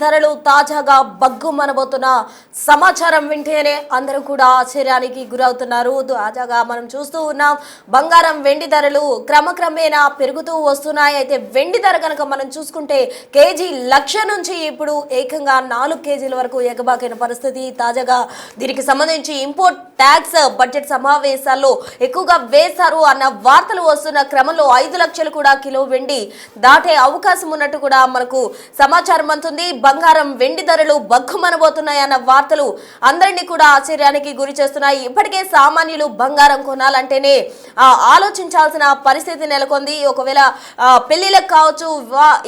ధరలు తాజాగా బగ్గుమనబోతున్న సమాచారం వింటేనే అందరూ కూడా ఆశ్చర్యానికి గురవుతున్నారు. తాజాగా మనం చూస్తూ ఉన్నాం, బంగారం వెండి ధరలు క్రమక్రమేణా పెరుగుతూ వస్తున్నాయి. అయితే వెండి ధర కనుక మనం చూసుకుంటే కేజీ 1,00,000 నుంచి ఇప్పుడు ఏకంగా 4 కేజీల వరకు ఎగబాకిన పరిస్థితి. తాజాగా దీనికి సంబంధించి ఇంపోర్ట్ ట్యాక్స్ బడ్జెట్ సమావేశాల్లో ఎక్కువగా వేశారు అన్న వార్తలు వస్తున్న క్రమంలో 5 లక్షలు కూడా కిలో వెండి దాటే అవకాశం ఉన్నట్టు కూడా మనకు సమాచారం అందుతుంది. బంగారం వెండి ధరలు బగ్గుమనబోతున్నాయి అన్న వార్తలు అందరినీ కూడా ఆశ్చర్యానికి గురి చేస్తున్నాయి. ఇప్పటికే సామాన్యులు బంగారం కొనాలంటేనే ఆలోచించాల్సిన పరిస్థితి నెలకొంది. ఒకవేళ పెళ్లిలకు కావచ్చు,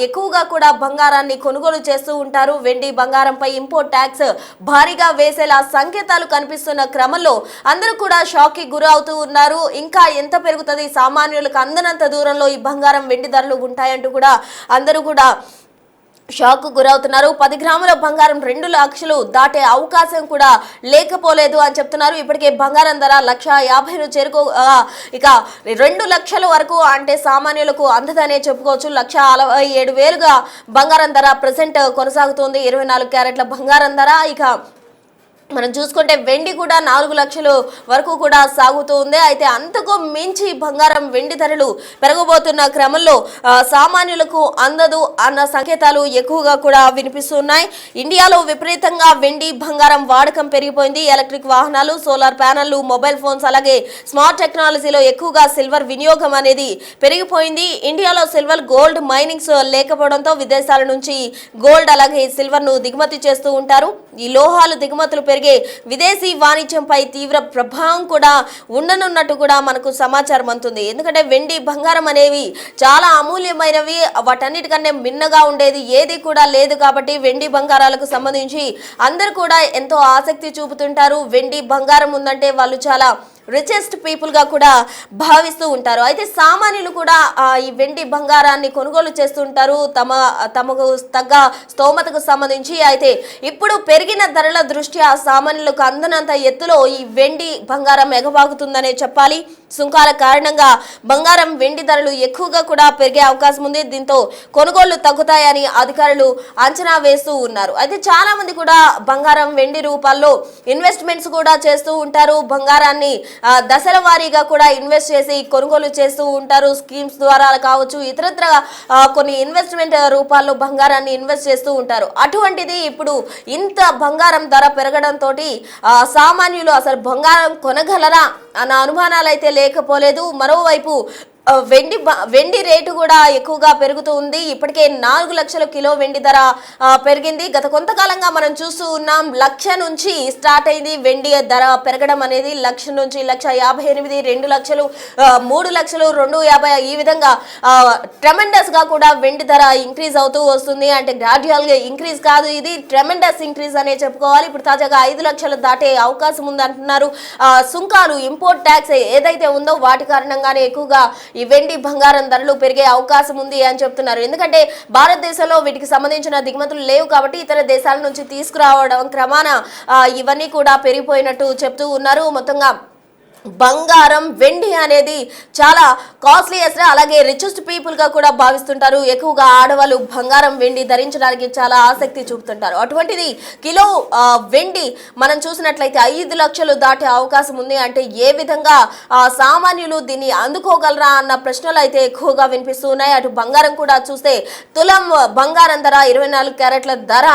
ఎక్కువగా కూడా బంగారాన్ని కొనుగోలు చేస్తూ ఉంటారు. వెండి బంగారంపై ఇంపోర్ట్ ట్యాక్స్ భారీగా వేసేలా సంకేతాలు కనిపిస్తున్న క్రమంలో అందరూ కూడా షాక్ కి గురి అవుతూ ఉన్నారు. ఇంకా ఎంత పెరుగుతుంది, సామాన్యులకు అందనంత దూరంలో ఈ బంగారం వెండి ధరలు ఉంటాయంటూ కూడా అందరూ కూడా షాక్ గురవుతున్నారు. 10 గ్రాముల బంగారం 2 లక్షలు దాటే అవకాశం కూడా లేకపోలేదు అని చెప్తున్నారు. ఇప్పటికే బంగారం ధర 1,50,000 చేరుకో ఇక 2 లక్షల వరకు అంటే సామాన్యులకు అందదనే చెప్పుకోవచ్చు. 1,47,000గా బంగారం ధర ప్రజెంట్ కొనసాగుతుంది. 24 క్యారెట్ల బంగారం ధర. ఇక మనం చూసుకుంటే వెండి కూడా 4 లక్షలు వరకు కూడా సాగుతూ ఉంది. అయితే అంతకు మించి బంగారం వెండి ధరలు పెరగబోతున్న క్రమంలో సామాన్యులకు అందదు అన్న సంకేతాలు ఎక్కువగా కూడా వినిపిస్తున్నాయి. ఇండియాలో విపరీతంగా వెండి బంగారం వాడకం పెరిగిపోయింది. ఎలక్ట్రిక్ వాహనాలు, సోలార్ ప్యానెళ్లు, మొబైల్ ఫోన్స్, అలాగే స్మార్ట్ టెక్నాలజీలో ఎక్కువగా సిల్వర్ వినియోగం అనేది పెరిగిపోయింది. ఇండియాలో సిల్వర్ గోల్డ్ మైనింగ్స్ లేకపోవడంతో విదేశాల నుంచి గోల్డ్ అలాగే సిల్వర్ ను దిగుమతి చేస్తూ ఉంటారు. ఈ లోహాలు దిగుమతులు విదేశీ వాణిజ్యంపై తీవ్ర ప్రభావం కూడా ఉండనున్నట్టు కూడా మనకు సమాచారం అందుతుంది. ఎందుకంటే వెండి బంగారం అనేవి చాలా అమూల్యమైనవి. వాటన్నిటికన్నా మిన్నగా ఉండేది ఏది కూడా లేదు. కాబట్టి వెండి బంగారాలకు సంబంధించి అందరూ కూడా ఎంతో ఆసక్తి చూపుతుంటారు. వెండి బంగారం ఉందంటే వాళ్ళు చాలా రిచెస్ట్ పీపుల్ గా కూడా భావిస్తూ ఉంటారు. అయితే సామాన్యులు కూడా ఈ వెండి బంగారాన్ని కొనుగోలు చేస్తుంటారు తమకు తగ్గ స్తోమతకు సంబంధించి. అయితే ఇప్పుడు పెరిగిన ధరల దృష్ట్యా సామాన్యులకు అందనంత ఎత్తులో ఈ వెండి బంగారం ఎగబాగుతుందనే చెప్పాలి. సుంకాల కారణంగా బంగారం వెండి ధరలు ఎక్కువగా కూడా పెరిగే అవకాశం ఉంది. దీంతో కొనుగోళ్లు తగ్గుతాయని అధికారులు అంచనా వేస్తూ ఉన్నారు. అయితే చాలా మంది కూడా బంగారం వెండి రూపాల్లో ఇన్వెస్ట్మెంట్స్ కూడా చేస్తూ ఉంటారు. బంగారాన్ని దశల వారీగా కూడా ఇన్వెస్ట్ చేసి కొనుగోలు చేస్తూ ఉంటారు. స్కీమ్స్ ద్వారా కావచ్చు, ఇతరత్ర కొన్ని ఇన్వెస్ట్మెంట్ రూపాల్లో బంగారాన్ని ఇన్వెస్ట్ చేస్తూ ఉంటారు. అటువంటిది ఇప్పుడు ఇంత బంగారం ధర పెరగడంతో సామాన్యులు అసలు బంగారం కొనగలరా అన్న అనుమానాలు అయితే లేకపోలేదు. మరోవైపు వెండి రేటు కూడా ఎక్కువగా పెరుగుతూ ఉంది. ఇప్పటికే 4 లక్షల కిలో వెండి ధర పెరిగింది. గత కొంతకాలంగా మనం చూస్తూ ఉన్నాం, 1,00,000 నుంచి స్టార్ట్ అయింది వెండి ధర పెరగడం అనేది. 1,00,000 నుంచి 1,58,000, 2 లక్షలు, 3 లక్షలు, 250 ఈ విధంగా ట్రెమెండస్ గా కూడా వెండి ధర ఇంక్రీజ్ అవుతూ వస్తుంది. అంటే గ్రాడ్యువల్ గా ఇంక్రీజ్ కాదు, ఇది ట్రెమెండస్ ఇంక్రీజ్ అనే చెప్పుకోవాలి. ఇప్పుడు తాజాగా 5 లక్షలు దాటే అవకాశం ఉంది అంటున్నారు. సుంకాలు, ఇంపోర్ట్ ట్యాక్స్ ఏదైతే ఉందో వాటి కారణంగానే ఎక్కువగా ఈ వెండి బంగారం ధరలు పెరిగే అవకాశం ఉంది అని చెప్తున్నారు. ఎందుకంటే భారతదేశంలో వీటికి సంబంధించిన దిగుమతులు లేవు కాబట్టి ఇతర దేశాల నుంచి తీసుకురావడం క్రమాన ఇవన్నీ కూడా పెరిగిపోయినట్టు చెప్తూ ఉన్నారు. మొత్తంగా బంగారం వెండి అనేది చాలా కాస్ట్లీ అసలు, అలాగే రిచెస్ట్ పీపుల్ గా కూడా భావిస్తుంటారు. ఎక్కువగా ఆడవాళ్ళు బంగారం వెండి ధరించడానికి చాలా ఆసక్తి చూపుతుంటారు. అటువంటిది కిలో వెండి మనం చూసినట్లయితే 5 లక్షలు దాటే అవకాశం ఉంది. అంటే ఏ విధంగా సామాన్యులు దీన్ని అందుకోగలరా అన్న ప్రశ్నలు అయితే ఎక్కువగా వినిపిస్తున్నాయి. అటు బంగారం కూడా చూస్తే తులం బంగారం ధర 24 క్యారెట్ల ధర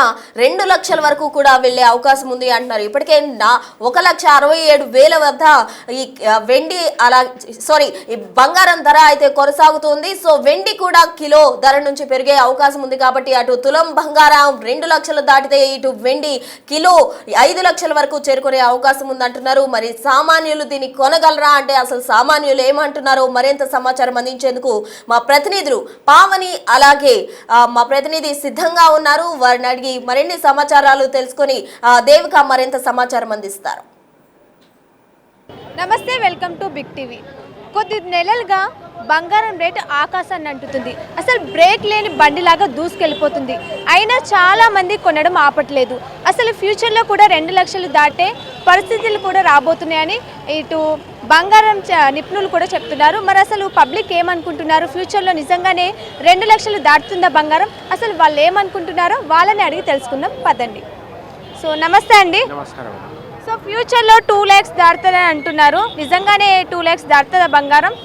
2 లక్షల వరకు కూడా వెళ్లే అవకాశం ఉంది అంటున్నారు. ఇప్పటికే 1,67,000 వద్ద ఈ వెండి ఈ బంగారం ధర అయితే కొనసాగుతుంది. సో వెండి కూడా కిలో ధర నుంచి పెరిగే అవకాశం ఉంది. కాబట్టి అటు తులం బంగారం 2 లక్షలు దాటితే ఇటు వెండి కిలో 5 లక్షల వరకు చేరుకునే అవకాశం ఉంది అంటున్నారు. మరి సామాన్యులు దీన్ని కొనగలరా అంటే అసలు సామాన్యులు ఏమంటున్నారో మరింత సమాచారం అందించేందుకు మా ప్రతినిధులు పావని అలాగే మా ప్రతినిధి సిద్ధంగా ఉన్నారు. వారిని అడిగి మరిన్ని సమాచారాలు తెలుసుకొని దేవిక మరింత సమాచారం అందిస్తారు. నమస్తే, వెల్కమ్ టు బిగ్ టీవీ. కొద్ది నెలలుగా బంగారం రేటు ఆకాశాన్ని అంటుతుంది. అసలు బ్రేక్ లేని బండిలాగా దూసుకెళ్ళిపోతుంది. అయినా చాలా మంది కొనడం ఆపట్లేదు. అసలు ఫ్యూచర్లో కూడా 2 లక్షలు దాటే పరిస్థితులు కూడా రాబోతున్నాయని ఇటు బంగారం నిపుణులు కూడా చెప్తున్నారు. మరి అసలు పబ్లిక్ ఏమనుకుంటున్నారు, ఫ్యూచర్లో నిజంగానే 2 లక్షలు దాటుతుందా బంగారం? అసలు వాళ్ళు ఏమనుకుంటున్నారో వాళ్ళని అడిగి తెలుసుకుందాం పదండి. సో నమస్తే అండి. నమస్కారం. సో ఫ్యూచర్లో 2 lakhs దాటుతుందని అంటున్నారు. నిజంగానే 2 lakhs దాటుతుందా బంగారం?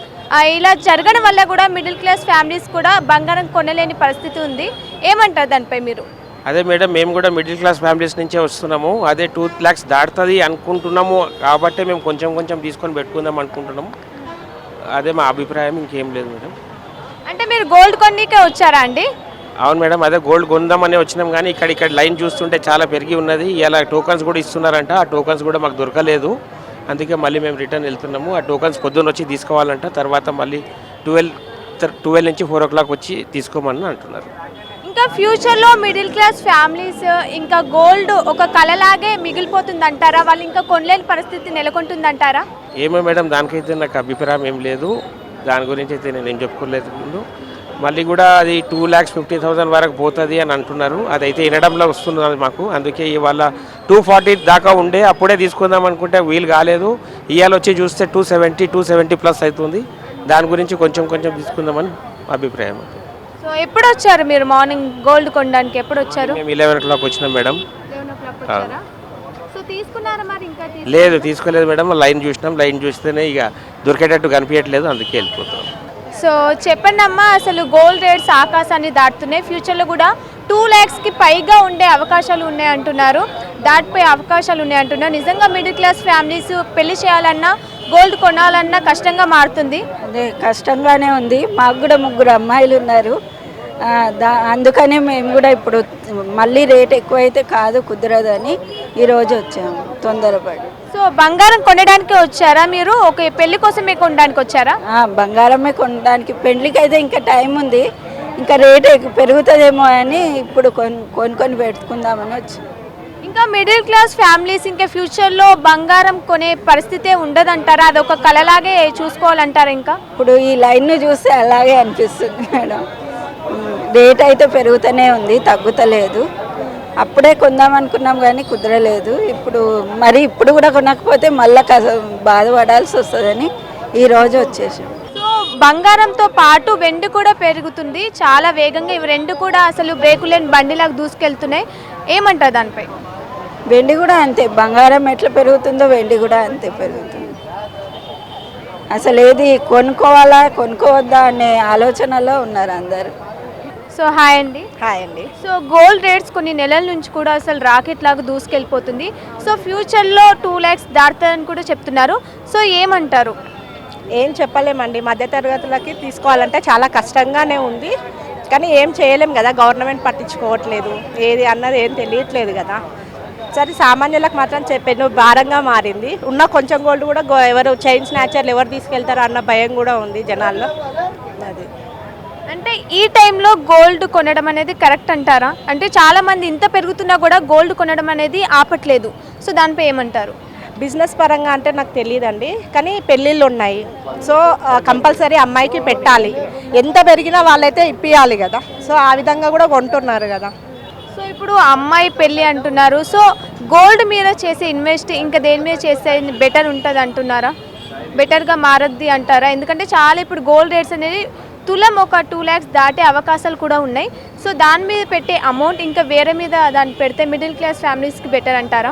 ఇలా జరగడం వల్ల కూడా మిడిల్ క్లాస్ ఫ్యామిలీస్ కూడా బంగారం కొనలేని పరిస్థితి ఉంది. ఏమంటారు దానిపై మీరు? అదే మేడం, మేము కూడా మిడిల్ క్లాస్ ఫ్యామిలీస్ నుంచే వస్తున్నాము. అదే 2 lakhs దాటుతుంది అనుకుంటున్నాము కాబట్టి మేము కొంచెం కొంచెం తీసుకొని పెట్టుకుందాం అనుకుంటున్నాము. అదే మా అభిప్రాయం, ఇంకేం లేదు మేడం. అంటే మీరు గోల్డ్ కొన్నికే వచ్చారా అండి? అవును మేడం, అదే గోల్డ్ కొందామని వచ్చినాం, కానీ ఇక్కడ లైన్ చూస్తుంటే చాలా పెరిగి ఉన్నది. ఇలా టోకన్స్ కూడా ఇస్తున్నారంట, ఆ టోకన్స్ కూడా మాకు దొరకలేదు. అందుకే మళ్ళీ మేము రిటర్న్ వెళ్తున్నాము. ఆ టోకన్స్ పొద్దున్న వచ్చి తీసుకోవాలంట, తర్వాత మళ్ళీ 12 నుంచి 4 o'clock వచ్చి తీసుకోమని అంటున్నారు. ఇంకా ఫ్యూచర్లో మిడిల్ క్లాస్ ఫ్యామిలీస్ ఇంకా గోల్డ్ ఒక కళలాగే మిగిలిపోతుంది అంటారా? వాళ్ళు ఇంకా కొనలేని పరిస్థితి నెలకొంటుంది అంటారా? ఏమో మేడం, దానికైతే నాకు అభిప్రాయం ఏం లేదు. దాని గురించి అయితే నేను ఏం చెప్పుకోలేదు. మళ్ళీ కూడా అది 2,50,000 వరకు పోతుంది అని అంటున్నారు. అదైతే వినడంలో వస్తున్నది మాకు. అందుకే ఇవాళ 240 దాకా ఉండే అప్పుడే తీసుకుందాం అనుకుంటే వీలు కాలేదు. ఇవాళ వచ్చి చూస్తే 270+ అవుతుంది. దాని గురించి కొంచెం కొంచెం తీసుకుందామని అభిప్రాయం. సో ఎప్పుడు వచ్చారు మీరు? మార్నింగ్ గోల్డ్ కొనడానికి ఎప్పుడు వచ్చారు? మేము 11 o'clock వచ్చినాం మేడం. 11 o'clock వచ్చారా? సో తీసుకున్నారా మరి? ఇంకా లేదు, తీసుకోలేదు మేడం. లైన్ చూసినాం, లైన్ చూస్తేనే ఇక దొరికేటట్టు కనిపించట్లేదు, అందుకే వెళ్ళిపోతాం. సో చెప్పండి అమ్మా, అసలు గోల్డ్ రేట్స్ ఆకాశాన్ని దాటుతున్నాయి. ఫ్యూచర్లో కూడా 2 lakhsకి పైగా ఉండే అవకాశాలు ఉన్నాయి అంటున్నారు, దాటిపోయే అవకాశాలు ఉన్నాయి అంటున్నారు. నిజంగా మిడిల్ క్లాస్ ఫ్యామిలీస్ పెళ్లి చేయాలన్నా గోల్డ్ కొనాలన్నా కష్టంగా మారుతుంది. అదే కష్టంగానే ఉంది. మాకు కూడా 3 అమ్మాయిలు ఉన్నారు. అందుకనే మేము కూడా ఇప్పుడు మళ్ళీ రేట్ ఎక్కువైతే కాదు, కుదరదని ఈరోజు వచ్చాము తొందరపడి. సో బంగారం కొనడానికి వచ్చారా మీరు? ఒక పెళ్లి కోసమే కొనడానికి వచ్చారా? బంగారమే కొనడానికి. పెళ్లికి అయితే ఇంకా టైం ఉంది, ఇంకా రేట్ పెరుగుతుందేమో అని ఇప్పుడు కొనుక్కొని పెట్టుకుందామని వచ్చి. ఇంకా మిడిల్ క్లాస్ ఫ్యామిలీస్ ఇంకా ఫ్యూచర్లో బంగారం కొనే పరిస్థితే ఉండదంటారా? అది ఒక కళలాగే చూసుకోవాలంటారా? ఇంకా ఇప్పుడు ఈ లైన్ను చూస్తే అలాగే అనిపిస్తుంది మేడం. రేట్ అయితే పెరుగుతూనే ఉంది, తగ్గుతలేదు. అప్పుడే కొందాం అనుకున్నాం కానీ కుదరలేదు. ఇప్పుడు కూడా కొనకపోతే మళ్ళీ బాధపడాల్సి వస్తుందని ఈరోజు వచ్చేసాం. సో బంగారంతో పాటు వెండి కూడా పెరుగుతుంది చాలా వేగంగా. ఇవి 2 కూడా అసలు బ్రేకు లేని బండిలాగా దూసుకెళ్తున్నాయి. ఏమంటారు దానిపై? వెండి కూడా అంతే, బంగారం ఎట్లా పెరుగుతుందో వెండి కూడా అంతే పెరుగుతుంది. అసలు ఏది కొనుక్కోవద్దా అనే ఆలోచనలో ఉన్నారు అందరు. సో హాయ్ అండి. హాయ్ అండి. సో గోల్డ్ రేట్స్ కొన్ని నెలల నుంచి కూడా అసలు రాకెట్ లాగా దూసుకెళ్ళిపోతుంది. సో ఫ్యూచర్లో 2 lakhs దాటుతుందని కూడా చెప్తున్నారు. సో ఏమంటారు? ఏం చెప్పలేమండి, మధ్యతరగతులకి తీసుకోవాలంటే చాలా కష్టంగానే ఉంది. కానీ ఏం చేయలేం కదా, గవర్నమెంట్ పట్టించుకోవట్లేదు, ఏది అన్నది ఏం తెలియట్లేదు కదా. సరే సామాన్యులకు మాత్రం చెప్పాను భారంగా మారింది. ఉన్న కొంచెం గోల్డ్ కూడా ఎవరు చైన్ స్నాచర్లు ఎవరు తీసుకెళ్తారో అన్న భయం కూడా ఉంది జనాల్లో. అది అంటే ఈ టైంలో గోల్డ్ కొనడం అనేది కరెక్ట్ అంటారా? అంటే చాలామంది ఇంత పెరుగుతున్నా కూడా గోల్డ్ కొనడం అనేది ఆపట్లేదు. సో దానిపై ఏమంటారు? బిజినెస్ పరంగా అంటే నాకు తెలియదండి, కానీ పెళ్ళిళ్ళు ఉన్నాయి. సో కంపల్సరీ అమ్మాయికి పెట్టాలి, ఎంత పెరిగినా వాళ్ళైతే ఇప్పియాలి కదా. సో ఆ విధంగా కూడా కొంటున్నారు కదా. సో ఇప్పుడు అమ్మాయి పెళ్ళి అంటున్నారు. సో గోల్డ్ మీద చేసే ఇన్వెస్ట్ ఇంకా దేని మీద చేస్తే బెటర్ ఉంటుంది అంటున్నారా? బెటర్గా మారద్ది అంటారా? ఎందుకంటే చాలా ఇప్పుడు గోల్డ్ రేట్స్ అనేది తులం ఒక 2 lakhs దాటే అవకాశాలు కూడా ఉన్నాయి. సో దాని మీద పెట్టే అమౌంట్ ఇంకా వేరే మీద దాన్ని పెడితే మిడిల్ క్లాస్ ఫ్యామిలీస్కి బెటర్ అంటారా?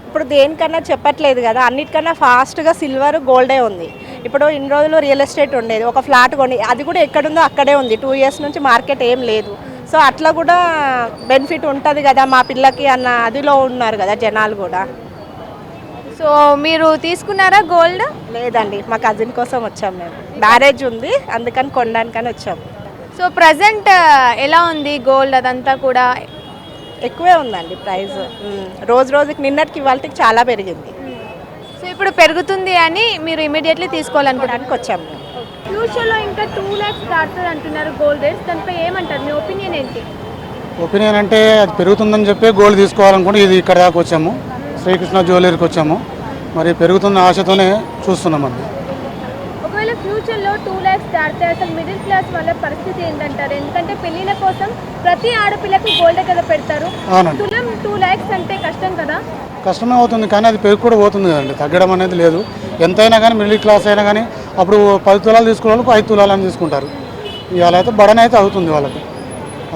ఇప్పుడు దేనికన్నా చెప్పట్లేదు కదా, అన్నిటికన్నా ఫాస్ట్గా సిల్వర్ గోల్డే ఉంది. ఇప్పుడు ఇన్ని రోజులు రియల్ ఎస్టేట్ ఉండేది, ఒక ఫ్లాట్ కొని అది కూడా ఎక్కడుందో అక్కడే ఉంది. 2 years నుంచి మార్కెట్ ఏం లేదు. సో అట్లా కూడా బెనిఫిట్ ఉంటుంది కదా మా పిల్లకి అన్న అదిలో ఉన్నారు కదా జనాలు కూడా. సో మీరు తీసుకున్నారా గోల్డ్? లేదండి, మా కజిన్ కోసం వచ్చాం, మేము మ్యారేజ్ ఉంది అందుకని కొనడానికని వచ్చాం. సో ప్రజెంట్ ఎలా ఉంది గోల్డ్? అదంతా కూడా ఎక్కువే ఉందండి ప్రైస్. రోజు రోజుకి నిన్నటికి ఇవాళకి చాలా పెరిగింది. సో ఇప్పుడు పెరుగుతుంది అని మీరు ఇమీడియట్లీ తీసుకోవాలనుకోవడానికి వచ్చాము. ఫ్యూచర్లో ఇంకా 2 lakhs దాటుతుంది అంటున్నారు గోల్డ్ రేట్స్, దానిపై ఏమంటారు? మీ ఒపీనియన్ ఏంటి? ఒపీనియన్ అంటే అది పెరుగుతుందని చెప్పి గోల్డ్ తీసుకోవాలనుకుంటే ఇది ఇక్కడ దాకా వచ్చాము, శ్రీకృష్ణ జ్యువెలరీకి వచ్చాము. మరి పెరుగుతున్న ఆశతోనే చూస్తున్నామండి. ఒకవేళ ఫ్యూచర్లో 2 lakhs దాటితే అసలు మిడిల్ క్లాస్ వాళ్ళ పరిస్థితి ఏంటంటారు? ఎందుకంటే పెళ్ళిళ్ళ కోసం ప్రతి ఆడపిల్లకి గోల్డ్ కదా పెడతారు. తులం 2 lakhs అంటే కష్టం కదా. కష్టమే అవుతుంది, కానీ అది పెరుగు కూడా పోతుంది కదండి, తగ్గడం అనేది లేదు. ఎంతైనా కానీ మిడిల్ క్లాస్ అయినా కానీ అప్పుడు 10 తులాలు తీసుకునే వాళ్ళకు 5 తులాలని తీసుకుంటారు. ఇవాళ అయితే బడన్ అయితే అవుతుంది వాళ్ళకి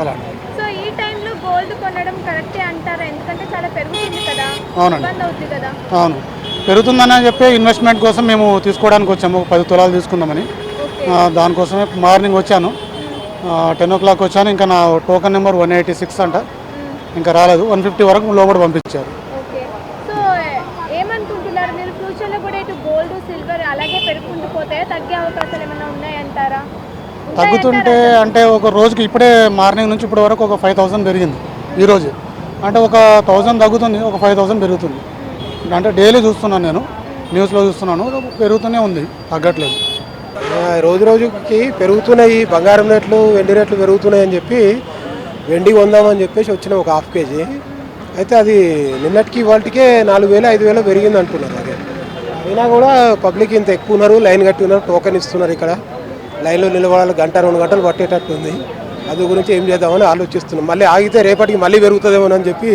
అలా. సో ఈ టైంలో గోల్డ్ కొనడం కరెక్టే అంటారా? ఎందుకంటే చాలా పెరుగుతుంది కదా, అవునండి. ఇబ్బంది అవుతుంది కదా. అవును, పెరుగుతుందని చెప్పి ఇన్వెస్ట్మెంట్ కోసం మేము తీసుకోవడానికి వచ్చాము. 10 తులాలు తీసుకుందామని. దానికోసమే మార్నింగ్ వచ్చాను, 10 o'clock వచ్చాను. ఇంకా నా టోకెన్ నెంబర్ 186 అంట, ఇంకా రాలేదు. 150 వరకు లోపల పంపించారు. ఓకే, సో ఏమనుకుంటున్నారు మీరు? ఫ్యూచర్లో కూడా ఇటు గోల్డ్ సిల్వర్ అలాగే పెరుగుకుంటూ పోతే తగ్గే అవకాశాలు ఏమైనా ఉన్నాయంటారా? తగ్గుతుంటే అంటే ఒక రోజుకి ఇప్పుడే మార్నింగ్ నుంచి ఇప్పటి వరకు ఒక 5,000 పెరిగింది ఈరోజు. అంటే ఒక 1,000 తగ్గుతుంది, ఒక 5,000 పెరుగుతుంది. అంటే డైలీ చూస్తున్నాను, నేను న్యూస్లో చూస్తున్నాను, పెరుగుతూనే ఉంది, తగ్గట్లేదు. రోజు రోజుకి పెరుగుతున్నాయి బంగారం రేట్లు, వెండి రేట్లు పెరుగుతున్నాయి అని చెప్పి వెండి కొందామని చెప్పేసి వచ్చిన ఒక ½ kg. అయితే అది నిన్నటికి వాటికే 4,000 5,000 పెరిగింది అంటున్నారు. అదే అయినా కూడా పబ్లిక్ ఇంత ఎక్కువ ఉన్నారు, లైన్ కట్టి ఉన్నారు, టోకెన్ ఇస్తున్నారు. ఇక్కడ లైన్లో నిలబడాలి, 1-2 గంటలు పట్టేటట్టు ఉంది. అది గురించి ఏం చేద్దామని ఆలోచిస్తున్నాం. మళ్ళీ ఆగితే రేపటికి మళ్ళీ పెరుగుతుందేమోనని చెప్పి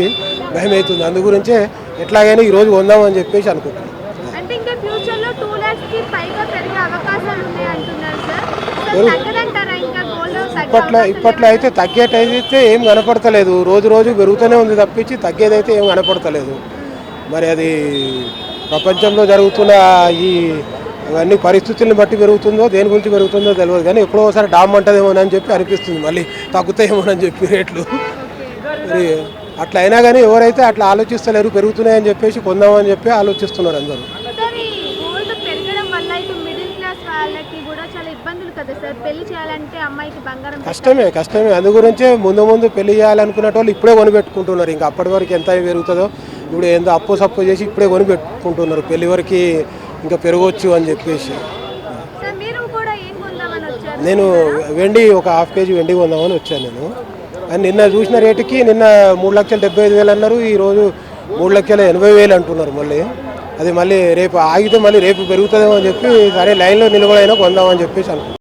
భయం అవుతుంది. అందు గురించే ఎట్లాగైనా ఈరోజు కొందామని చెప్పేసి అనుకుంటున్నాం. అంటే ఇంకా ఫ్యూచర్లో 2 lakhs కి పైగా పెరిగే అవకాశాలు ఉన్నాయి అంటున్నారు సార్. తగ్గదంటారా ఇంకా గోల్డ్? ఇప్పట్లో అయితే తగ్గేటైతే ఏం కనపడతలేదు. రోజు రోజు పెరుగుతూనే ఉంది తప్పించి తగ్గేదైతే ఏం కనపడతలేదు. మరి అది ప్రపంచంలో జరుగుతున్న ఈ ఇవన్నీ పరిస్థితులను బట్టి పెరుగుతుందో దేని గురించి పెరుగుతుందో తెలియదు, కానీ ఎప్పుడో ఒకసారి డామ్ అంటదేమోనని చెప్పి అనిపిస్తుంది. మళ్ళీ తగ్గుతాయేమోనని చెప్పి రేట్లు. మరి అట్లా అయినా కానీ ఎవరైతే అట్లా ఆలోచిస్తలేరు, పెరుగుతున్నాయని చెప్పేసి కొందామని చెప్పి ఆలోచిస్తున్నారు అందరూ. గోల్డ్ పెరగడం వల్ల ఇటు మిడిల్ క్లాస్ వాళ్ళకి కూడా చాలా ఇబ్బందులు కదా సార్. పెళ్లి చేయాలంటే అమ్మాయికి బంగారం కష్టమే. అందు గురించే ముందు పెళ్లి చేయాలనుకునే వాళ్ళు ఇప్పుడే కొనిపెట్టుకుంటున్నారు. ఇంకా అప్పటి వరకు ఎంత పెరుగుతుందో ఇప్పుడు ఏందో అప్పు చేసి ఇప్పుడే కొనిపెట్టుకుంటున్నారు. పెళ్లి వరకు ఇంకా పెరగవచ్చు అని చెప్పేసి. నేను వెండి ఒక ½ kg వెండి కొందామని వచ్చాను నేను. అని నిన్న చూసిన రేటుకి నిన్న 3,75,000 అన్నారు, ఈరోజు 3,80,000 అంటున్నారు. మళ్ళీ అది మళ్ళీ రేపు ఆగితే మళ్ళీ రేపు పెరుగుతుందేమో అని చెప్పి సరే లైన్లో నిలబడైనా కొందామని చెప్పేసి అనుకుంటున్నాను.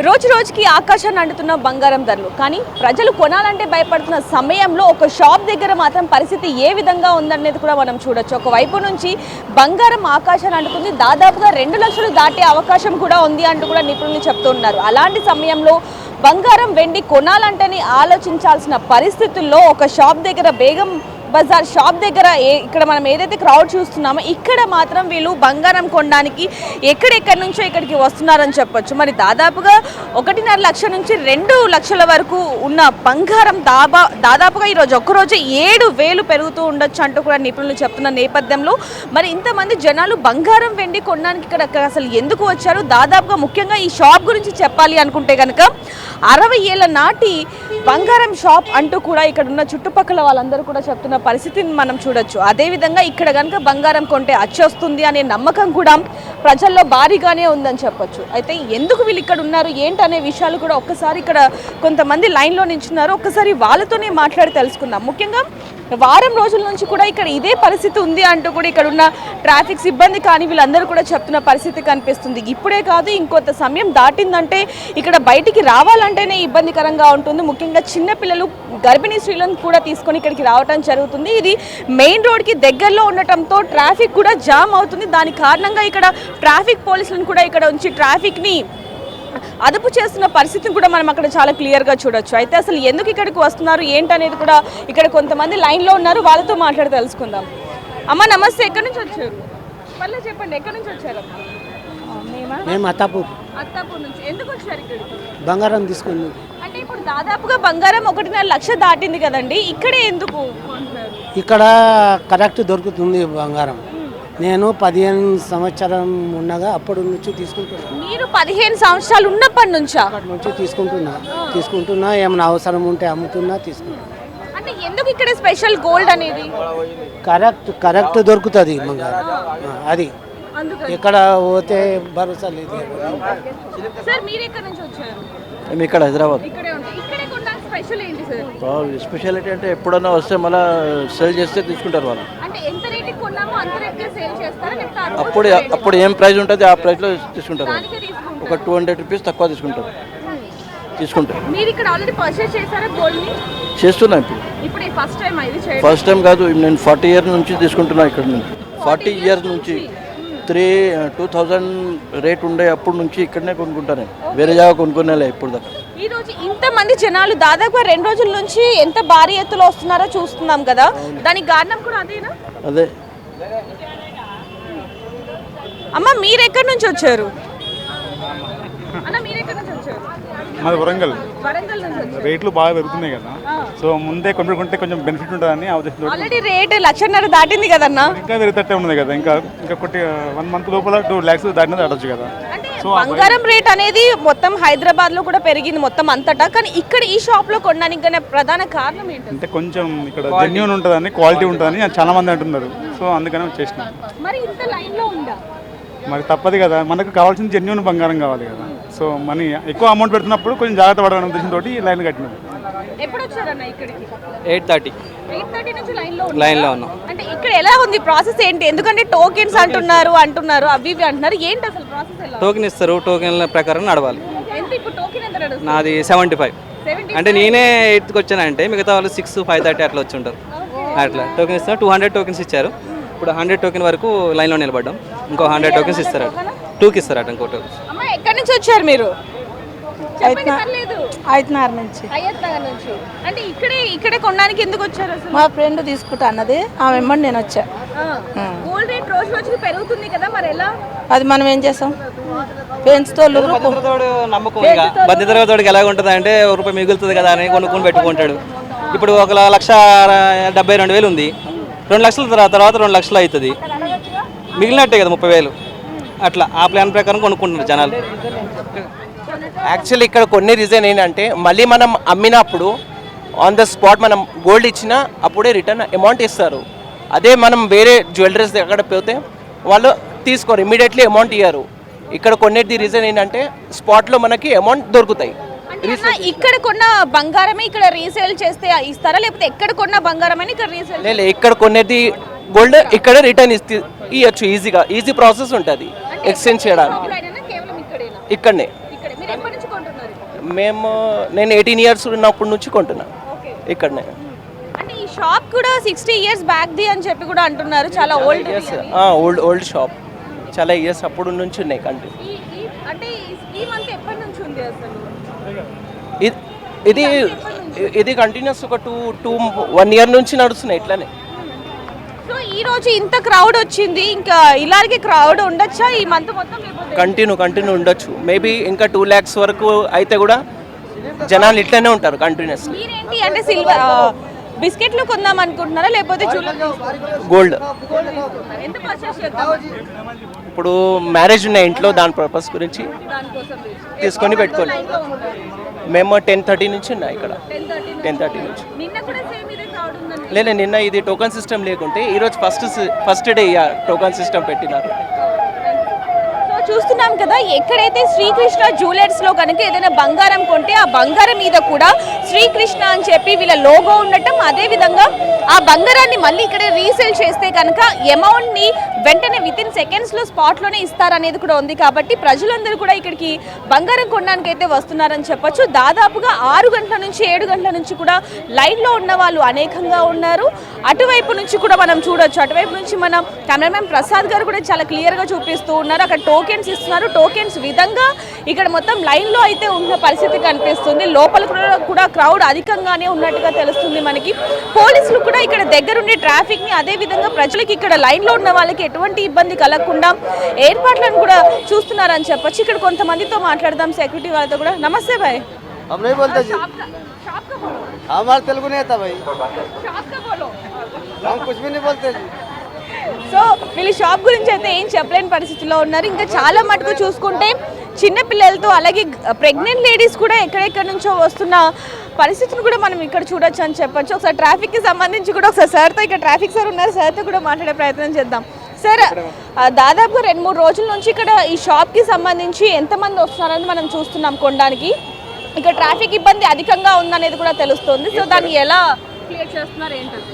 రోజు రోజుకి ఆకాశాన్ని అంటున్న బంగారం ధరలు, కానీ ప్రజలు కొనాలంటే భయపడుతున్న సమయంలో ఒక షాప్ దగ్గర మాత్రం పరిస్థితి ఏ విధంగా ఉందనేది కూడా మనం చూడొచ్చు. ఒకవైపు నుంచి బంగారం ఆకాశాన్ని అంటుతుంది, దాదాపుగా 2 లక్షలు దాటే అవకాశం కూడా ఉంది అంటూ కూడా నిపుణులు చెప్తున్నారు. అలాంటి సమయంలో బంగారం వెండి కొనాలంటేనే ఆలోచించాల్సిన పరిస్థితుల్లో ఒక షాప్ దగ్గర బేగం బజార్ షాప్ దగ్గర ఇక్కడ మనం ఏదైతే క్రౌడ్ చూస్తున్నామో ఇక్కడ మాత్రం వీళ్ళు బంగారం కొనడానికి ఎక్కడెక్కడి నుంచో ఇక్కడికి వస్తున్నారని చెప్పొచ్చు. మరి దాదాపుగా 1.5 లక్షల నుంచి 2 లక్షల వరకు ఉన్న బంగారం దాదాపుగా ఈరోజు ఒక్కరోజు 7,000 పెరుగుతూ ఉండొచ్చు అంటూ కూడా నిపుణులు చెప్తున్న నేపథ్యంలో మరి ఇంతమంది జనాలు బంగారం వెండి కొనడానికి ఇక్కడ అసలు ఎందుకు వచ్చారు? దాదాపుగా ముఖ్యంగా ఈ షాప్ గురించి చెప్పాలి అనుకుంటే కనుక 60 ఏళ్ల నాటి బంగారం షాప్ అంటూ కూడా ఇక్కడ ఉన్న చుట్టుపక్కల వాళ్ళందరూ కూడా చెప్తున్న పరిస్థితిని మనం చూడొచ్చు. అదేవిధంగా ఇక్కడ కనుక బంగారం కొంటే అచ్చొస్తుంది అనే నమ్మకం కూడా ప్రజల్లో భారీగానే ఉందని చెప్పొచ్చు. అయితే ఎందుకు వీళ్ళు ఇక్కడ ఉన్నారు ఏంటనే విషయాలు కూడా ఒక్కసారి ఇక్కడ కొంతమంది లైన్లో నించున్నారు, ఒక్కసారి వాళ్ళతోనే మాట్లాడి తెలుసుకుందాం. ముఖ్యంగా వారం రోజుల నుంచి కూడా ఇక్కడ ఇదే పరిస్థితి ఉంది అంటూ కూడా ఇక్కడ ఉన్న ట్రాఫిక్ సిబ్బంది కానీ వీళ్ళందరూ కూడా చెప్తున్న పరిస్థితి కనిపిస్తుంది. ఇప్పుడే కాదు ఇంకొంత సమయం దాటిందంటే ఇక్కడ బయటికి రావాలంటేనే ఇబ్బందికరంగా ఉంటుంది. ముఖ్యంగా చిన్నపిల్లలు గర్భిణీ స్త్రీలను కూడా తీసుకొని ఇక్కడికి రావడం జరుగుతుంది. ఇది మెయిన్ రోడ్కి దగ్గరలో ఉండటంతో ట్రాఫిక్ కూడా జామ్ అవుతుంది. దాని కారణంగా ఇక్కడ ట్రాఫిక్ పోలీసులను కూడా ఇక్కడ ఉంచి ట్రాఫిక్ని అదుపు చేస్తున్న పరిస్థితిని కూడా మనం అక్కడ చాలా క్లియర్గా చూడొచ్చు. అయితే అసలు ఎందుకు ఇక్కడికి వస్తున్నారు ఏంటనేది కూడా ఇక్కడ కొంతమంది లైన్లో ఉన్నారు, వాళ్ళతో మాట్లాడి తెలుసుకుందాం. అమ్మ నమస్తే, ఎక్కడి నుంచి వచ్చారు? పర్లేదు చెప్పండి, ఎక్కడి నుంచి వచ్చారు? మేము అత్తాపూర్ నుంచి. ఎందుకు వచ్చారు ఇక్కడికి? బంగారం తీసుకుంది. అంటే ఇప్పుడు దాదాపుగా బంగారం 1.5 లక్ష దాటింది కదండి, ఇక్కడే ఎందుకు? ఇక్కడ కరెక్ట్ దొరుకుతుంది బంగారం. నేను 15 సంవత్సరం ఉండగా అప్పటి నుంచి తీసుకుంటున్నాను. మీరు 15 సంవత్సరాలు ఉన్నప్పటి నుంచా? అప్పటి నుంచి తీసుకుంటున్నా ఏమైనా అవసరం ఉంటే అమ్ముతున్నా, తీసుకుంటున్నా. అంటే ఎందుకు ఇక్కడ స్పెషల్ గోల్డ్ అనేది? కరెక్ట్ దొరుకుతుంది బంగారం, అది ఎక్కడ పోతే భరోసా లేదు. సార్ మీరు ఎక్కడి నుంచి వచ్చారు? మేము ఇక్కడ హైదరాబాద్. ఇక్కడే కొనడానికి స్పెషల్ ఏంటి సార్? స్పెషాలిటీ అంటే ఎప్పుడన్నా వస్తే మళ్ళీ సేల్ చేస్తే తీసుకుంటారు వాళ్ళు. అంటే ఎంత రేటుకి కొన్నామో అంత రేటుకే సేల్ చేస్తారా? అప్పుడు ఏం ప్రైస్ ఉంటుంది ఆ ప్రైస్లో తీసుకుంటారు. ఒక 200 రూపీస్ తక్కువ తీసుకుంటారు. మీరు ఇక్కడ ఆల్రెడీ పర్చేస్ చేశారా గోల్డ్ ని? చేస్తున్నా ఇప్పుడు ఫస్ట్ టైం ఇది చేయడం? ఫస్ట్ టైం కాదు, నేను 40 ఇయర్స్ నుంచి తీసుకుంటున్నా ఇక్కడ నుంచి. 40 ఇయర్స్ నుంచి 2000 రేట్ ఉండే అప్పటి నుంచి ఇక్కడనే కొనుక్కుంటాను, వేరే జాగా కొనుక్కునే ఇప్పుడు దాకా. ఈ రోజు ఇంతమంది జనాలు దాదాపు 2 రోజుల నుంచి ఎంత భారీ ఎత్తులో వస్తున్నారో చూస్తున్నాం కదా, దానికి కారణం కూడా అదేనా? అదే. అమ్మ మీరు ఎక్కడి నుంచి వచ్చారు? అన్న మీరు ఎక్కడి నుంచి వచ్చారు? మాది వరంగల్. వరంగల్ నుంచి వచ్చారు. రేట్లు బాగా పెరుగుతున్నాయి కదా, సో ముందే కొనుక్కుంటే కొంచెం బెనిఫిట్ ఉంటుందని ఆ ఉద్దేశంతో. ఆల్రెడీ రేట్ 1,50,000 దాటింది కదన్న. ఇంకా పెరుగుతట్టే ఉన్నది కదా, ఇంకా కొట్టి 1 మంత్ లోపల 2 lakhs దాటినది ఆడొచ్చు కదా. సో బంగారం రేట్ అనేది మొత్తం హైదరాబాద్ లో కూడా పెరిగింది మొత్తం అంతటా, కానీ ఇక్కడ ఈ షాప్ లో కొనడానికి గల ప్రధాన కారణం ఏంటి? అంటే కొంచెం ఇక్కడ జెన్యూన్ ఉంటుందని, క్వాలిటీ ఉంటుందని చాలా మంది అంటున్నారు, సో అందుకనే వచ్చేసినాం. మరి ఇంత లైన్ లో ఉందా? మరి తప్పదు కదా, మనకు కావాల్సిన జెన్యూన్ బంగారం కావాలి కదా, సో మనీ ఎక్కువ అమౌంట్ పెడుతున్నప్పుడు కొంచెం జాగ్రత్త పడాలనే ఉద్దేశంతో లైన్ కట్టినది. ఎప్పుడు వచ్చారన్న ఇక్కడికి? 8:30 నుంచి లైన్ లో ఉన్నాం. అంటే ఇక్కడ ఎలా ఉంది ప్రాసెస్ ఏంటి? ఎందుకంటే టోకెన్స్ అంటున్నారు అవి ఇవి అంటున్నారు, ఏంటి అసలు ప్రాసెస్? ఎలా టోకెన్ ఇస్తారు, టోకెన్ ప్రకారం నడవాలి. ఎంత ఇప్పుడు టోకెన్ ఎంత నడుస్తుంది? నాది 75. అంటే నేనే 8కి వచ్చానంటే మిగతా వాళ్ళు 6, 5:30 అట్లా వచ్చి ఉంటారు. అట్లా టోకెన్ ఇస్తారు. 200 టోకెన్స్ ఇచ్చారు. ఇప్పుడు 100 టోకెన్ వరకు లైన్లో నిలబడ్డాం. ఇంకో 100 టోకెన్స్ ఇస్తారట, 2కి ఇస్తారట ఇంకో టోకెన్. అమ్మ ఎక్కడి నుంచి వచ్చారు మీరు? ఐదున్నర నుంచి. అయ్యత్నగర్ నుంచి. అంటే ఇక్కడే కొనడానికి ఎందుకు వచ్చారు అసలు? మా ఫ్రెండ్ తీసుకుంటా అన్నది, ఆ వెంబడి నేను వచ్చా. గోల్డ్ రేట్ రోజు రోజుకి పెరుగుతుంది కదా, మరి ఎలా? అది మనం ఏం చేస్తాం, పెంచుతోళ్ళు భద్రతోడికి ఎలా ఉంటుంది అంటే రూపాయి మిగులుతుంది కదా అని కొనుక్కొని పెట్టుకుంటాడు. ఇప్పుడు 1,72,000 ఉంది, 2 లక్షల తర్వాత 2 లక్షలు అవుతుంది, మిగిలినట్టే కదా 30,000. అట్లా ఆ ప్లాన్ ప్రకారం కొనుక్కుంటున్నారు జనాలు. యాక్చువల్లీ ఇక్కడ కొన్ని రీజన్ ఏంటంటే మళ్ళీ మనం అమ్మినప్పుడు ఆన్ ద స్పాట్ మనం గోల్డ్ ఇచ్చినా అప్పుడే రిటర్న్ అమౌంట్ ఇస్తారు. అదే మనం వేరే జ్యువెలరీస్ దగ్గర పోతే వాళ్ళు తీసుకోరు, ఇమీడియట్లీ అమౌంట్ ఇయ్యారు. ఇక్కడ కొన్నిటి రీజన్ ఏంటంటే స్పాట్లో మనకి అమౌంట్ దొరుకుతాయి. ఇక్కడ కొన్న బంగారమే ఇక్కడ రీసేల్ చేస్తే ఇస్తారా, లేకపోతే ఎక్కడ కొన్న బంగారమే ఇక్కడ రీసేల్? లేదు, ఇక్కడ కొనేది గోల్డ్ ఇక్కడ రిటర్న్ ఇవ్వచ్చు ఈజీగా, ఈజీ ప్రాసెస్ ఉంటుంది ఎక్స్చేంజ్ చేయడానికి. ఇక్కడనే నేను 18 years ఉన్నప్పటి నుంచి కొంటున్నా ఇక్కడనే. అంటే ఈ షాప్ కూడా 60 years బ్యాక్ ది అని చెప్పి కూడా అంటున్నారు, చాలా ఓల్డ్ షాప్, చాలా ఇయర్స్ అప్పుడు నుంచి ఉన్నాయి కంటి. అంటే ఈ స్కీమ్ అంతా ఎప్పటి నుంచి ఉంది అసలు? ఇది కంటిన్యూస్ ఒక 1 year నుంచి నడుస్తున్నాయి ఇట్లానే. సో ఈ రోజు ఇంత క్రౌడ్ వచ్చింది, ఇంకా ఇలాగే క్రౌడ్ ఉండొచ్చా ఈ మంత్ మొత్తం? కంటిన్యూ ఉండొచ్చు, మేబీ ఇంకా 2 lakhs వరకు అయితే కూడా జనాలు ఇట్లనే ఉంటారు కంటిన్యూస్లీ. మీరేంటి అంటే సిల్వర్ బిస్కెట్లు కొందాం అనుకుంటున్నారా, లేకపోతే గోల్డ్? ఎంత పర్చేస్ చేద్దాం? ఇప్పుడు మ్యారేజ్ ఉన్నాయి ఇంట్లో, దాని పర్పస్ గురించి తీసుకొని పెట్టుకోండి. మేము 10:30 నుంచి ఉన్నాయి ఇక్కడ, 10:30 నుంచి. లేదు, నిన్న ఇది టోకన్ సిస్టమ్ లేకుంటే ఈరోజు ఫస్ట్ డే టోకన్ సిస్టమ్ పెట్టినారు. చూస్తున్నాం కదా, ఎక్కడైతే శ్రీకృష్ణ జ్యువెలర్స్ లో కనుక ఏదైనా బంగారం కొంటే ఆ బంగారం మీద కూడా శ్రీకృష్ణ అని చెప్పి వీళ్ళ లోగో ఉండటం, అదే విధంగా ఆ బంగారాన్ని మళ్ళీ ఇక్కడ రీసేల్ చేస్తే కనుక అమౌంట్ ని వెంటనే వితిన్ సెకండ్స్ లో స్పాట్ లోనే ఇస్తారనేది కూడా ఉంది. కాబట్టి ప్రజలందరూ కూడా ఇక్కడికి బంగారం కొనడానికి అయితే వస్తున్నారని చెప్పొచ్చు. దాదాపుగా 6 గంటల నుంచి 7 గంటల నుంచి కూడా లైన్ లో ఉన్న వాళ్ళు అనేకంగా ఉన్నారు. అటువైపు నుంచి కూడా మనం చూడొచ్చు, అటువైపు నుంచి మన కెమెరామెన్ ప్రసాద్ గారు కూడా చాలా క్లియర్ గా చూపిస్తూ ఉన్నారు. అక్కడ టోకెన్స్ ఇస్తున్నారు, టోకెన్స్ విధంగా ఇక్కడ మొత్తం లైన్ లో అయితే ఉన్న పరిస్థితి కనిపిస్తుంది. లోపల కూడా క్రౌడ్ అధికంగానే ఉన్నట్టుగా తెలుస్తుంది మనకి. పోలీసులు కూడా ఇక్కడ దగ్గరుండి ట్రాఫిక్ ని, అదే విధంగా ప్రజలకి ఇక్కడ లైన్ లో ఉన్న వాళ్ళకి ఎటువంటి ఇబ్బంది కలగకుండా ఏర్పాట్లను కూడా చూస్తున్నారని చెప్పొచ్చు. ఇక్కడ కొంతమందితో మాట్లాడదాం, సెక్యూరిటీ వాళ్ళతో కూడా. నమస్తే భాయ్. సో వీళ్ళు షాప్ గురించి అయితే ఏం చెప్పలేని పరిస్థితిలో ఉన్నారు. ఇంకా చాలా మటుకు చూసుకుంటే చిన్న పిల్లలతో, అలాగే ప్రెగ్నెంట్ లేడీస్ కూడా ఎక్కడెక్కడి నుంచో వస్తున్న పరిస్థితిని కూడా మనం ఇక్కడ చూడొచ్చు అని చెప్పొచ్చు. ఒకసారి ట్రాఫిక్కి సంబంధించి కూడా ఒకసారి సార్తో, ఇక్కడ ట్రాఫిక్ సార్ ఉన్నారు, సార్తో కూడా మాట్లాడే ప్రయత్నం చేద్దాం. సార్, దాదాపుగా 2-3 రోజుల నుంచి ఇక్కడ ఈ షాప్కి సంబంధించి ఎంతమంది వస్తున్నారని మనం చూస్తున్నాం కొనడానికి. ఇక్కడ ట్రాఫిక్ ఇబ్బంది అధికంగా ఉందనేది కూడా తెలుస్తుంది. సో దాన్ని ఎలా క్లియర్ చేస్తున్నారు ఏంటంటే?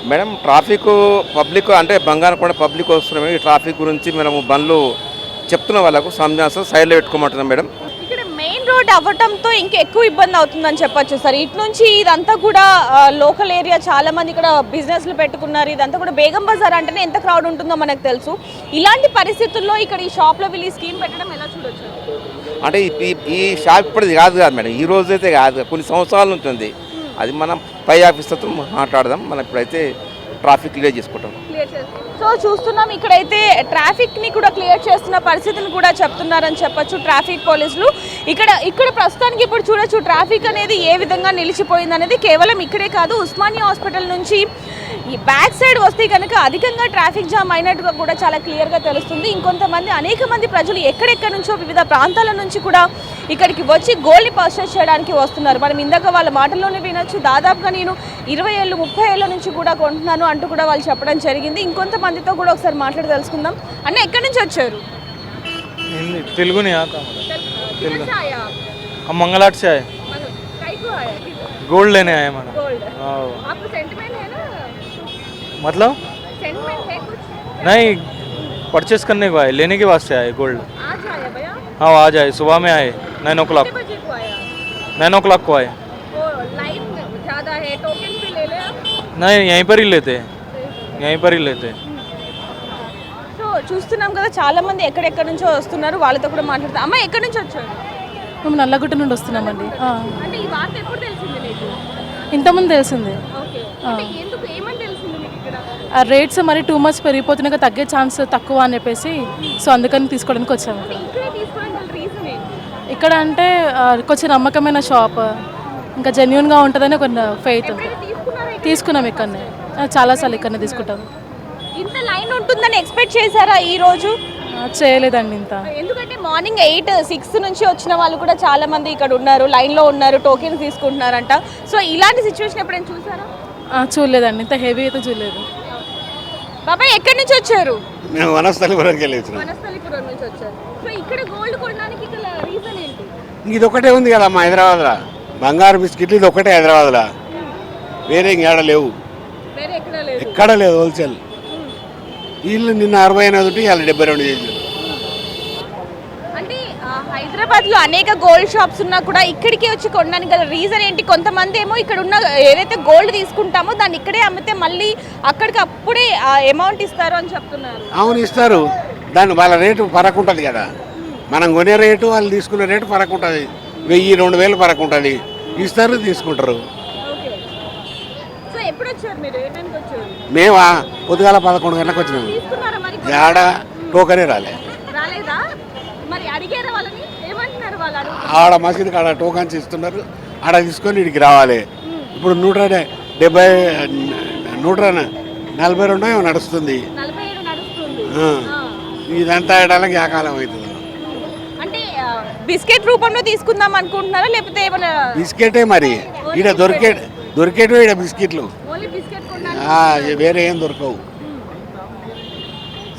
మేడం, ట్రాఫిక్ పబ్లిక్ అంటే బంగారం కూడా పబ్లిక్ వస్తున్నాం. ఈ ట్రాఫిక్ గురించి మనము బండ్లు చెప్తున్న వాళ్ళకు సంజాసం సైడ్లో పెట్టుకోమంటున్నాం మేడం. ఇక్కడ మెయిన్ రోడ్ అవ్వటంతో ఇంకా ఎక్కువ ఇబ్బంది అవుతుందని చెప్పొచ్చు సార్. ఇటు నుంచి ఇదంతా కూడా లోకల్ ఏరియా, చాలా మంది ఇక్కడ బిజినెస్లు పెట్టుకున్నారు. ఇదంతా కూడా బేగం బజార్ అంటేనే ఎంత క్రౌడ్ ఉంటుందో మనకు తెలుసు. ఇలాంటి పరిస్థితుల్లో ఇక్కడ ఈ షాప్లో వీళ్ళు ఈ స్కీమ్ పెట్టడం ఎలా చూడొచ్చు? అంటే ఈ షాప్ ఇప్పటిది కాదు మేడం, ఈ రోజైతే కాదు, కొన్ని సంవత్సరాల నుంచి ఉంది. అది మనం పై ఆఫీసర్తో మాట్లాడదాం. మనం ఇప్పుడైతే ట్రాఫిక్ క్లియర్ చేసుకుంటాం. సో చూస్తున్నాం ఇక్కడైతే ట్రాఫిక్ని కూడా క్లియర్ చేస్తున్న పరిస్థితిని కూడా చెప్తున్నారని చెప్పొచ్చు ట్రాఫిక్ పోలీసులు. ఇక్కడ ప్రస్తుతానికి ఇప్పుడు చూడొచ్చు ట్రాఫిక్ అనేది ఏ విధంగా నిలిచిపోయింది అనేది. కేవలం ఇక్కడే కాదు, ఉస్మానియా హాస్పిటల్ నుంచి ఈ బ్యాక్ సైడ్ వస్తే కనుక అధికంగా ట్రాఫిక్ జామ్ అయినట్టుగా కూడా చాలా క్లియర్గా తెలుస్తుంది. ఇంకొంతమంది అనేక మంది ప్రజలు ఎక్కడెక్కడి నుంచో వివిధ ప్రాంతాల నుంచి కూడా ఇక్కడికి వచ్చి గోల్డ్ని పర్చేస్ చేయడానికి వస్తున్నారు. మనం ఇందాక వాళ్ళ మాటల్లోనే వినొచ్చు, దాదాపుగా నేను 20 ఏళ్ళు 30 ఏళ్ళ నుంచి కూడా కొంటున్నాను అంటూ కూడా వాళ్ళు చెప్పడం జరిగింది. ఇంకొంతమందితో కూడా ఒకసారి మాట్లాడి తెలుసుకుందాం. అన్న ఎక్కడి నుంచి వచ్చారు? तेलुगु नहीं आता तेलुगु हम मंगलाट से आए, गोल्ड लेने आए मैडम। मतलब नहीं, परचेस करने को आए, लेने के वास्ते आए गोल्ड। हाँ आज आए, सुबह में आए 9 o'clock 9 o'clock को आए। नहीं यहीं पर ही लेते, यहीं पर ही लेते। చూస్తున్నాం కదా చాలా మంది ఎక్కడెక్కడి నుంచో వస్తున్నారు. వాళ్ళతో కూడా మాట్లాడతాం. అమ్మ ఎక్కడి నుంచి వచ్చారు? మేము నల్లగుట్ట నుండి వస్తున్నామండి. అంటే ఈ వార్త ఎప్పుడు తెలిసింది మీకు? ఇంతకుముందు తెలిసింది. ఓకే, అంటే ఎందుకు ఏమని తెలిసింది మీకు ఇక్కడ? ఆ రేట్స్ మరి టూ మచ్ పెరిగిపోతున్నాయి, తగ్గే ఛాన్స్ తక్కువ అని చెప్పేసి సో అందుకని తీసుకోవడానికి వచ్చాము. ఇక్కడే తీసుకోవడానికి రీజన్ ఏంటి? ఇక్కడ అంటే కొంచెం నమ్మకమైన షాప్, ఇంకా జెన్యున్గా ఉంటుందని ఒక ఫెయిత్ ఉంది. తీసుకున్నాం ఇక్కడనే, చాలాసార్లు ఇక్కడనే తీసుకుంటాం. ఇంత లైన్ ఉంటుందని ఎక్స్పెక్ట్ చేశారా ఈ రోజు? చేయలేదండి ఇంత. ఎందుకంటే మార్నింగ్ 8-6 నుంచి వచ్చిన వాళ్ళు కూడా చాలా మంది ఇక్కడ ఉన్నారు, లైన్లో ఉన్నారు, టోకెన్స్ తీసుకుంటున్నారంట. సో ఇలాంటి సిచ్యువేషన్ ఎప్పుడైనా చూసారా? చూడలేదండి, ఇంత హెవీ అయితే చూడలేదు. బాబాయ్ ఎక్కడి నుంచి వచ్చారు? మేము వనస్థలిపురంకి వెళ్ళి వచ్చినాం. వనస్థలిపురం నుంచి వచ్చారు. సో ఇక్కడ గోల్డ్ కొనడానికి ఇక్కడ రీజన్ ఏంటి? ఇది ఒకటే ఉంది కదా మా హైదరాబాద్లో, బంగారు బిస్కెట్లు ఇది ఒకటే హైదరాబాద్లో, వేరే ఇంకేడ లేవు, వేరే ఎక్కడ లేదు, ఎక్కడ లేదు హోల్సేల్. వీళ్ళు నిన్న 68 ఉంటే ఇవాళ 72 చేశారు. అంటే హైదరాబాద్లో అనేక గోల్డ్ షాప్స్ ఉన్నా కూడా ఇక్కడికి వచ్చి కొనడానికి గల రీజన్ ఏంటి? కొంతమంది ఏమో ఇక్కడ ఉన్న ఏదైతే గోల్డ్ తీసుకుంటామో దాన్ని ఇక్కడే అమ్మితే మళ్ళీ అక్కడికి అప్పుడే అమౌంట్ ఇస్తారు అని చెప్తున్నారు. అవును ఇస్తారు, దాన్ని వాళ్ళ రేటు ఫరక్ ఉంటుంది కదా. మనం కొనే రేటు వాళ్ళు తీసుకునే రేటు ఫరక్ ఉంటుంది, 1000-2000 ఫరక్ ఉంటుంది. ఇస్తారు, తీసుకుంటారు. ఎప్పుడు వచ్చారు మీరు? ఏ టైంకి వచ్చారు? మేమా పొద్దుగాల 11 గంటలకు వచ్చినాము. ఆడ టోకనే రాలేదా? మరి అడిగారా వాళ్ళని? ఏమంటున్నారు వాళ్ళు? ఆడ మసీదు కాడ టోకన్స్ ఇస్తున్నారు, ఆడ తీసుకొని ఇక్కడికి రావాలి. ఇప్పుడు 142 ఏమో నడుస్తుంది. ఇదంతా ఆడడానికి ఆ కాలం అవుతుంది. అంటే బిస్కెట్ రూపంలో తీసుకుందాం అనుకుంటున్నారా లేకపోతే ఏమైనా? బిస్కెటే మరి ఈడ దొరికేటివి ఈడ బిస్కెట్లు, వేరే ఏం దొరకవు.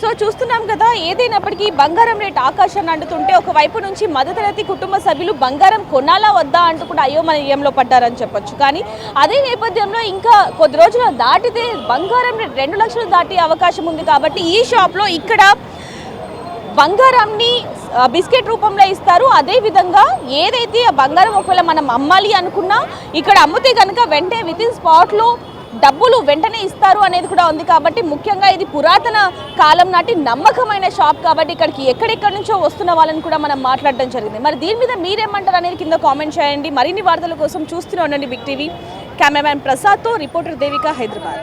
సో చూస్తున్నాం కదా, ఏదైనప్పటికీ బంగారం రేట్ ఆకాశాన్ని అంటుతుంటే ఒకవైపు నుంచి మధ్యతరగతి కుటుంబ సభ్యులు బంగారం కొనాలా వద్దా అంటూ కూడా అయోమయంలో పడ్డారని చెప్పొచ్చు. కానీ అదే నేపథ్యంలో ఇంకా కొద్ది రోజులు దాటితే బంగారం రేట్ 2 లక్షలు దాటే అవకాశం ఉంది. కాబట్టి ఈ షాప్లో ఇక్కడ బంగారాన్ని బిస్కెట్ రూపంలో ఇస్తారు. అదేవిధంగా ఏదైతే ఆ బంగారం ఒకవేళ మనం అమ్మాలి అనుకున్నా ఇక్కడ అమ్మితే కనుక వెంటనే వితిన్ స్పాట్లో డబ్బులు వెంటనే ఇస్తారు అనేది కూడా ఉంది. కాబట్టి ముఖ్యంగా ఇది పురాతన కాలం నాటి నమ్మకమైన షాప్ కాబట్టి ఇక్కడికి ఎక్కడెక్కడి నుంచో వస్తున్న వాళ్ళని కూడా మనం మాట్లాడడం జరిగింది. మరి దీని మీద మీరేమంటారు అనేది కింద కామెంట్ చేయండి. మరిన్ని వార్తల కోసం చూస్తూనే ఉండండి బిగ్ టీవీ. కెమెరామ్యాన్ ప్రసాద్తో రిపోర్టర్ దేవిక, హైదరాబాద్.